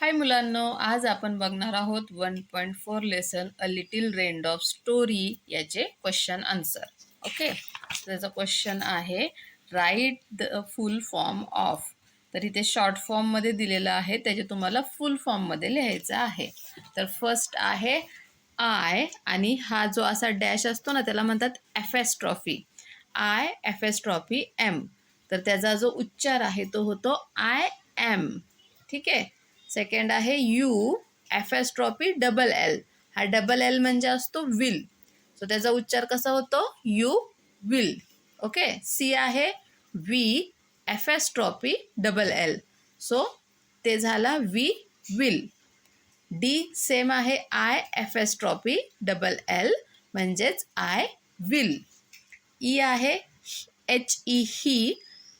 हाय मुलांनो, आज आपण बघणार आहोत 1.4 lesson a little raindrop story याचे क्वेश्चन आन्सर. ओके, त्याचा क्वेश्चन आहे write the full form of. तर इथे शॉर्ट फॉर्ममध्ये दिलेलं आहे, त्याचे तुम्हाला फुल फॉर्ममध्ये लिहायचं आहे. तर फर्स्ट आहे आय, आणि हा जो असा डॅश असतो ना त्याला म्हणतात एफेस्ट्रॉफी. I एफेस्ट्रॉफी M. तर त्याचा जो उच्चार आहे तो होतो आय एम. ठीक आहे. सेकंड आहे यू एफेस्ट्रॉफी डबल एल. हा डबल एल म्हणजे असतो विल, सो त्याचा उच्चार कसा होतो यू विल. ओके. सी आहे व्ही एफेस्ट्रॉफी डबल एल, सो ते झाला वी विल. डी सेम आहे आय एफेस्ट्रॉफी डबल एल म्हणजेच आय विल. ई आहे एच ई ही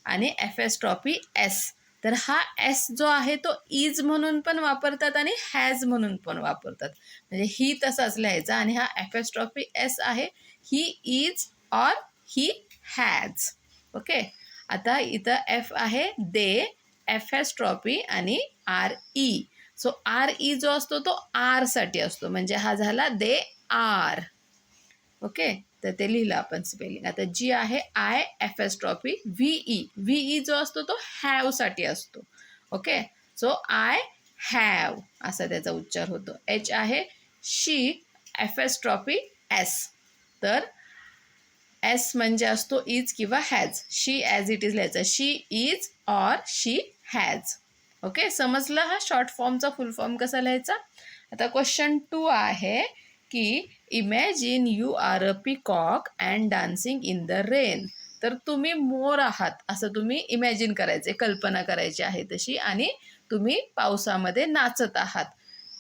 आणि एफेस्ट्रॉफी एस. तर हा एस जो आहे तो इज म्हणून पण वापरतात आणि हॅज म्हणून पण वापरतात, म्हणजे ही तसाच लिहायचा. आणि हा एफेस्ट्रॉफी एस आहे, he is or he has. Okay. आता इथं एफ आहे दे एफेस्ट्रॉफी आणि R E. So R E जो असतो तो आर साठी असतो, म्हणजे हा झाला दे आर. ओके. तर ते लिहिलं आपण स्पेलिंग. आता जी आहे आय एफेस्ट्रॉफी व्हीई. व्हीई जो असतो तो हॅव साठी असतो. ओके. सो आय हॅव असा त्याचा उच्चार होतो. एच आहे शी एफेस्ट्रॉफी एस. तर एस म्हणजे असतो इज किंवा has. She as it is लिहायचं, she is or she has. Okay. समजलं हा शॉर्ट फॉर्मचा फुल फॉर्म कसा लिहायचा. आता क्वेश्चन 2 आहे की imagine you are a peacock and dancing in the rain. तर तुम्ही मोर आहात असं तुम्ही इमॅजिन करायचे, कल्पना करायची आहे तशी, आणि तुम्ही पावसामध्ये नाचत आहात.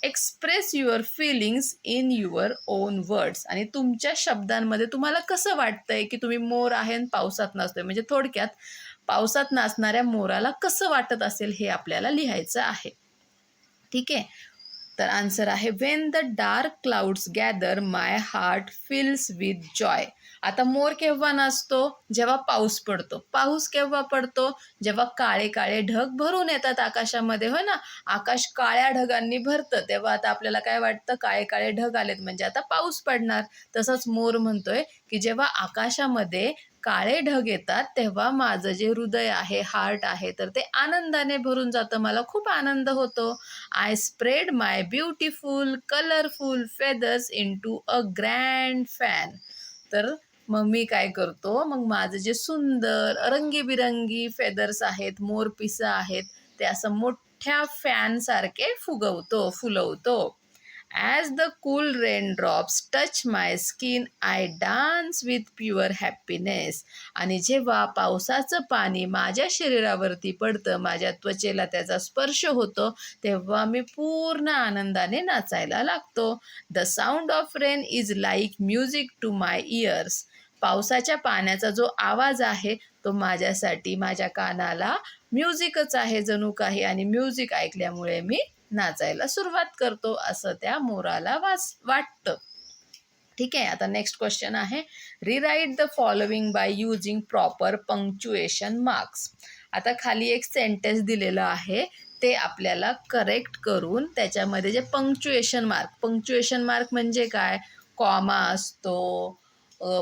Express your feelings in your own words. आणि तुमच्या शब्दांमध्ये तुम्हाला कसं वाटतंय की तुम्ही मोर आहे आणि पावसात नाचतोय, म्हणजे थोडक्यात पावसात नाचणाऱ्या मोराला कसं वाटत असेल हे आपल्याला लिहायचं आहे. ठीक आहे. तर आन्सर आहे when the dark clouds gather my heart fills with joy. आता मोर केव्हा नाचतो, जेव्हा पाऊस पडतो. पाऊस केव्हा पडतो, जेव्हा काळे काळे ढग भरून येतात आकाशामध्ये, हो ना. आकाश काळ्या ढगांनी भरतं, तेव्हा आता आपल्याला काय वाटतं, काळे काळे ढग आलेत म्हणजे आता पाऊस पडणार. तसंच मोर म्हणतोय की जेव्हा आकाशामध्ये काळे ढग येतात तेव्हा माझं जे हृदय आहे, हार्ट आहे, तर ते आनंदाने भरून जातं, मला खूप आनंद होतो. I spread my beautiful colourful feathers into a grand fan. तर मग मी काय करतो, मग माझं जे सुंदर रंगीबिरंगी फेदर्स आहेत, मोरपिसं आहेत, ते असं मोठ्या फॅनसारखे फुलवतो. As the cool rain drops touch my skin I dance with pure happiness. आणि जेव्हा पावसाचं पाणी माझ्या शरीरावरती पडतं, माझ्या त्वचेला त्याचा स्पर्श होतो, तेव्हा मी पूर्ण आनंदाने नाचायला लागतो. The sound of rain is like music to my ears. पावसाच्या पाण्याचा जो आवाज आहे तो माझ्यासाठी, माझ्या कानाला म्युझिकच आहे जणू काही, आणि म्युझिक ऐकल्यामुळे मी नाचायला सुरुवात करतो असं त्या मोराला वाटतं. ठीक आहे. आता नेक्स्ट क्वेश्चन आहे rewrite the following by using proper punctuation marks. आता खाली एक सेंटेन्स दिलेलं आहे, ते आपल्याला करेक्ट करून त्याच्यामध्ये जे पंक्च्युएशन मार्क म्हणजे काय, कॉमा असतो,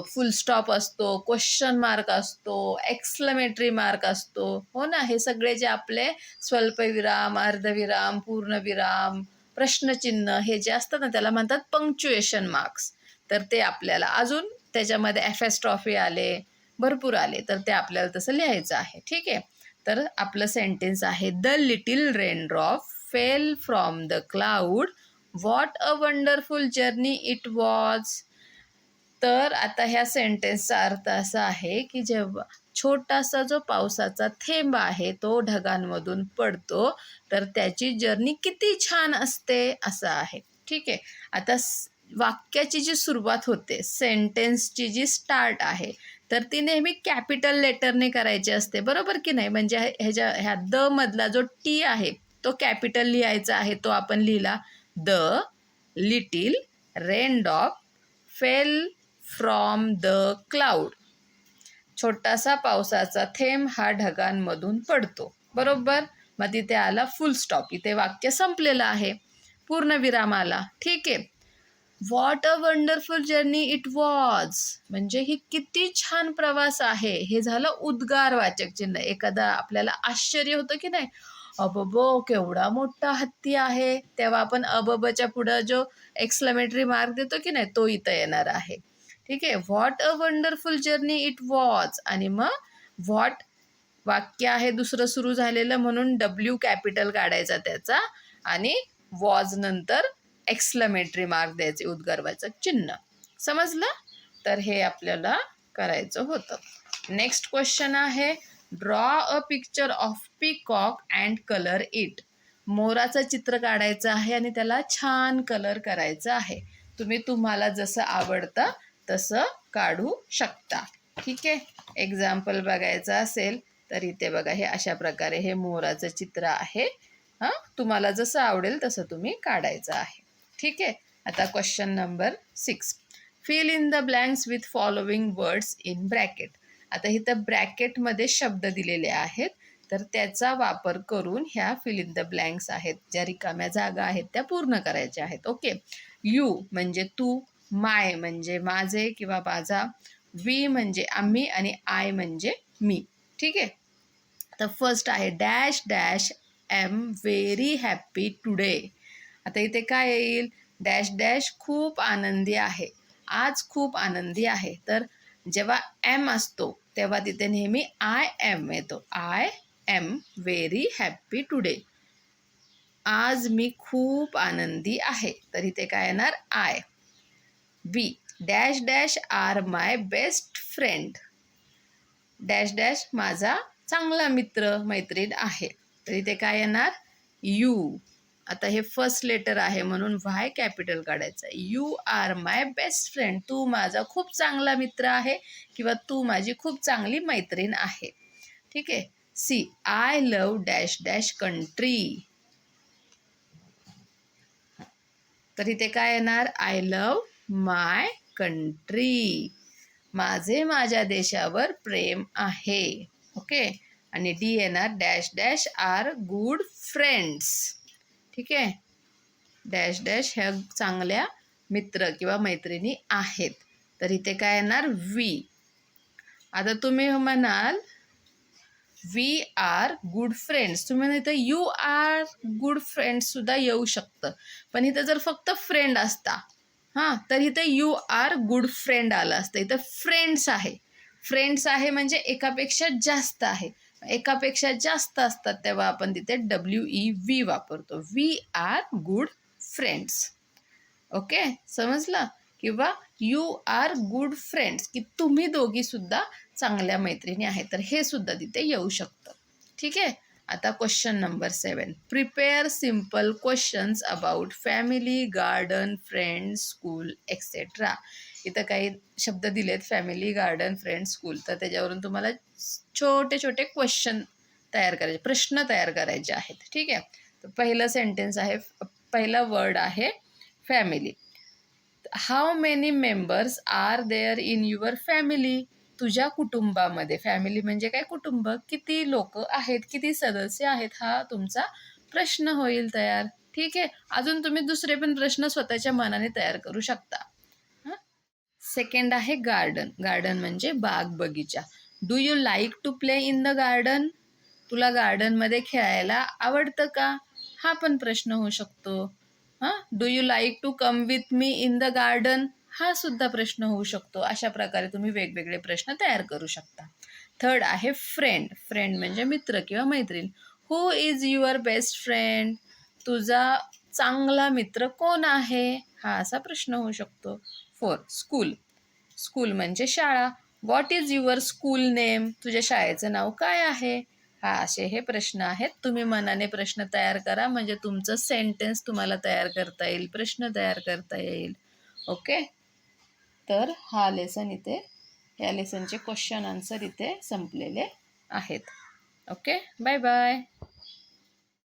फुल स्टॉप असतो, क्वेश्चन मार्क असतो, एक्सक्लेमेटरी मार्क असतो, हो ना. हे सगळे जे आपले स्वल्पविराम, अर्धविराम, पूर्णविराम, प्रश्नचिन्ह हे जे असतात ना त्याला म्हणतात पंक्च्युएशन मार्क्स. तर ते आपल्याला अजून त्याच्यामध्ये एफेस्ट्रॉफी आले, भरपूर आले, तर ते आपल्याला तसं लिहायचं आहे. ठीक आहे. तर आपलं सेंटेन्स आहे the little raindrop fell from the cloud, what a wonderful journey it was. तर आता ह्या सेंटेन्सचा अर्थ असा आहे की जेव्हा छोटासा जो पावसाचा थेंब आहे तो ढगांमधून पडतो, तर त्याची जर्नी किती छान असते असं आहे. ठीक आहे. आता वाक्याची जी सुरुवात होते, सेंटेन्सची जी स्टार्ट आहे, तर ती नेहमी कॅपिटल लेटरने करायची असते, बरोबर की नाही. म्हणजे ह्या द मधला जो टी आहे तो कॅपिटल लिहायचा आहे, तो आपण लिहिला the little raindrop fell from the cloud. छोटासा पावसाचा थेंब हा ढगांमधून पडतो, बरोबर. मग तिथे आला फुल स्टॉप, इथे वाक्य संपलेलं आहे, पूर्णविराम आला. ठीक आहे. What a wonderful journey it was, म्हणजे ही किती छान प्रवास आहे, हे झालं उद्गारवाचक चिन्ह. एखादा आपल्याला आश्चर्य होतं की नाही, अबबो केवढा मोठा हत्ती आहे, तेव्हा आपण अबबच्या पुढं जो एक्सक्लेमेटरी मार्क देतो की नाही, तो इथं येणार आहे. ठीक आहे. What a wonderful journey it was, आणि मग व्हॉट वाक्य आहे दुसरं सुरू झालेलं म्हणून डब्ल्यू कॅपिटल काढायचा त्याचा, आणि वॉज नंतर एक्सक्लेमेटरी मार्क द्यायचे, उद्गारवाचक चिन्ह. समजलं? तर हे आपल्याला करायचं होतं. नेक्स्ट क्वेश्चन आहे, draw a picture of peacock and colour it. मोराचं चित्र काढायचं आहे आणि त्याला छान कलर करायचं आहे. तुम्ही तुम्हाला जसं आवडतं तसं काढू शकता. ठीक आहे. एक्झाम्पल बघायचं असेल तर इथे बघा, हे अशा प्रकारे हे मोराचं चित्र आहे. तुम्हाला जसं आवडेल तसं तुम्ही काढायचं आहे. ठीक आहे. आता question number 6, fill in the blanks with following words in bracket. आता इथं ब्रॅकेटमध्ये शब्द दिलेले आहेत, तर त्याचा वापर करून ह्या फिल इन द ब्लँक्स आहेत, ज्या रिकाम्या जागा आहेत त्या पूर्ण करायच्या आहेत. ओके. यू म्हणजे तू, माय म्हणजे माझे किंवा माझा, वी म्हणजे आम्ही, आणि आय म्हणजे मी. ठीक आहे. तर फर्स्ट आहे dash dash M very happy today. आता इथे काय येईल, डॅश डॅश खूप आनंदी आहे, आज खूप आनंदी आहे. तर जेव्हा एम असतो तेव्हा तिथे नेहमी आय एम येतो. I am very happy today, आज मी खूप आनंदी आहे. तर इथे काय येणार, I. B dash dash are my best friend, dash dash माझा चांगला मित्र मैत्रीण आहे. तर इथे काय येणार, यू. आता हे फर्स्ट लेटर आहे म्हणून व्हाय कॅपिटल काढायचं. You are my best friend, तू माझा खूप चांगला मित्र आहे किंवा तू माझी खूप चांगली मैत्रीण आहे. ठीक आहे. C I love dash dash country, तर इथे काय येणार, आय लव्ह माय कंट्री, माझे माझ्या देशावर प्रेम आहे. ओके. आणि डी येणार, dash dash are good friends. ठीक आहे. डॅश डॅश ह्या चांगल्या मित्र किंवा मैत्रिणी आहेत. तर इथे काय येणार, वी. आता तुम्ही म्हणाल वी आर गुड फ्रेंड्स, तुम्ही म्हणा इथं यू आर गुड फ्रेंड्स सुद्धा येऊ शकतं, पण इथं जर फक्त फ्रेंड असता तर इथं यू आर गुड फ्रेंड आलं असतं. इथं फ्रेंड्स आहे, फ्रेंड्स आहे म्हणजे एकापेक्षा जास्त आहे. एकापेक्षा जास्त असतात तेव्हा आपण तिथे WEV वापरतो, we are good friends. Okay, समजलं? किंवा यू आर गुड फ्रेंड्स, की तुम्ही दोघी सुद्धा चांगल्या मैत्रिणी आहेत, तर हे सुद्धा तिथे येऊ शकतं. ठीक आहे. आता question number 7, prepare simple questions about family, garden, friends, school etcetera. इथं काही शब्द दिलेत, फॅमिली, गार्डन, फ्रेंड्स, स्कूल, तर त्याच्यावरून तुम्हाला छोटे छोटे क्वेश्चन तयार करायचे, प्रश्न तयार करायचे आहेत. ठीक आहे. तर पहिलं सेंटेन्स आहे, पहिला वर्ड आहे family. How many members are there in your family, तुझ्या कुटुंबामध्ये. फॅमिली म्हणजे काय, कुटुंब. किती लोक आहेत, किती सदस्य आहेत, हा तुमचा प्रश्न होईल तयार. ठीक आहे. अजून तुम्ही दुसरे पण प्रश्न स्वतःच्या मनाने तयार करू शकता. सेकंड आहे गार्डन. गार्डन म्हणजे बाग बगीचा. Do you like to play in the garden, तुला गार्डनमध्ये खेळायला आवडतं का, हा पण प्रश्न होऊ शकतो. Do you like to come with me in the garden, हा सुद्धा प्रश्न होऊ शकतो. अशा प्रकारे तुम्ही वेगवेगळे प्रश्न तयार करू शकता. थर्ड आहे फ्रेंड. फ्रेंड म्हणजे मित्र किंवा मैत्रीण. हु इज युअर बेस्ट फ्रेंड, तुझा चांगला मित्र कोण आहे, हा असा प्रश्न होऊ शकतो. 4 स्कूल. स्कूल म्हणजे शाळा. What is your school name, तुझ्या शाळेचं नाव काय आहे, हा असे हे प्रश्न आहेत. तुम्ही मनाने प्रश्न तयार करा, म्हणजे तुमचं सेंटेन्स तुम्हाला तयार करता येईल, प्रश्न तयार करता येईल. ओके. तर हा लेसन इथे, या लेसनचे क्वेश्चन आन्सर इथे संपलेले आहेत. Okay, bye bye.